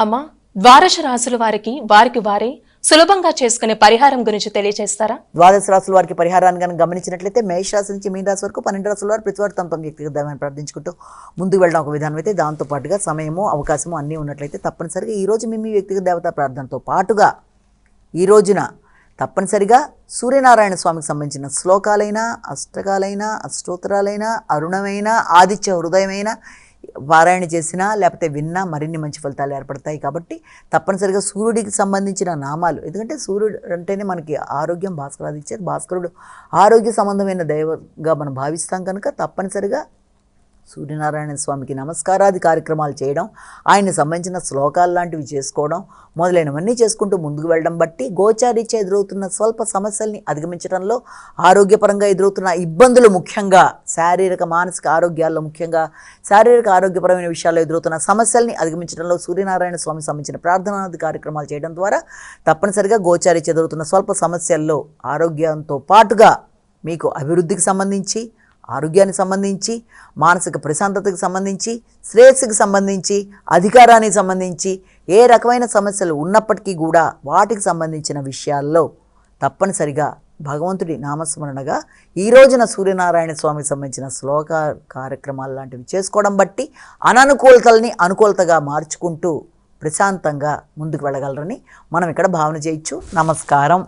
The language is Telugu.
అమ్మా, ద్వాదశ రాశుల వారికి వారే సులభంగా చేసుకునే పరిహారం గురించి తెలియజేస్తారా? ద్వాదశ రాశుల వారికి పరిహారాన్ని కనుక గమనించినట్లయితే మేషరాశి నుంచి మీన రాశి వరకు 12 రాశుల వారు ప్రతి వారు తమ వ్యక్తిగత దైవాన్ని ప్రార్థించుకుంటూ ముందుకు వెళ్ళడం ఒక విధానం అయితే, దాంతో పాటుగా సమయము అవకాశము అన్నీ ఉన్నట్లయితే తప్పనిసరిగా ఈరోజు మీ వ్యక్తిగత దేవతా ప్రార్థనతో పాటుగా ఈ రోజున తప్పనిసరిగా సూర్యనారాయణ స్వామికి సంబంధించిన శ్లోకాలైనా, అష్టకాలైనా, అష్టోత్తరాలైనా, అరుణమైన, ఆదిత్య హృదయమైన పారాయణ చేసినా లేకపోతే విన్నా మరిన్ని మంచి ఫలితాలు ఏర్పడతాయి. కాబట్టి తప్పనిసరిగా సూర్యుడికి సంబంధించిన నామాలు, ఎందుకంటే సూర్యుడు అంటేనే మనకి ఆరోగ్యం, భాస్కరాది ఇచ్చేది. భాస్కరుడు ఆరోగ్య సంబంధమైన దైవంగా మనం భావిస్తాం కనుక తప్పనిసరిగా సూర్యనారాయణ స్వామికి నమస్కారాది కార్యక్రమాలు చేయడం, ఆయనకు సంబంధించిన శ్లోకాలు లాంటివి చేసుకోవడం మొదలైనవన్నీ చేసుకుంటూ ముందుకు వెళ్ళడం బట్టి గోచారీత్యా ఎదురవుతున్న స్వల్ప సమస్యల్ని అధిగమించడంలో, ఆరోగ్యపరంగా ఎదురవుతున్న ఇబ్బందులు, ముఖ్యంగా శారీరక మానసిక ఆరోగ్యాల్లో, ముఖ్యంగా శారీరక ఆరోగ్యపరమైన విషయాల్లో ఎదురవుతున్న సమస్యల్ని అధిగమించడంలో సూర్యనారాయణ స్వామికి సంబంధించిన ప్రార్థనాది కార్యక్రమాలు చేయడం ద్వారా తప్పనిసరిగా గోచారీత్యా ఎదురవుతున్న స్వల్ప సమస్యల్లో ఆరోగ్యంతో పాటుగా మీకు అభివృద్ధికి సంబంధించి, ఆరోగ్యానికి సంబంధించి, మానసిక ప్రశాంతతకు సంబంధించి, శ్రేయస్సుకి సంబంధించి, అధికారానికి సంబంధించి ఏ రకమైన సమస్యలు ఉన్నప్పటికీ కూడా వాటికి సంబంధించిన విషయాల్లో తప్పనిసరిగా భగవంతుడి నామస్మరణగా ఈ రోజున సూర్యనారాయణ స్వామికి సంబంధించిన శ్లోక కార్యక్రమాలు లాంటివి చేసుకోవడం బట్టి అననుకూలతల్ని అనుకూలతగా మార్చుకుంటూ ప్రశాంతంగా ముందుకు వెళ్ళగలరని మనం ఇక్కడ భావన చేయొచ్చు. నమస్కారం.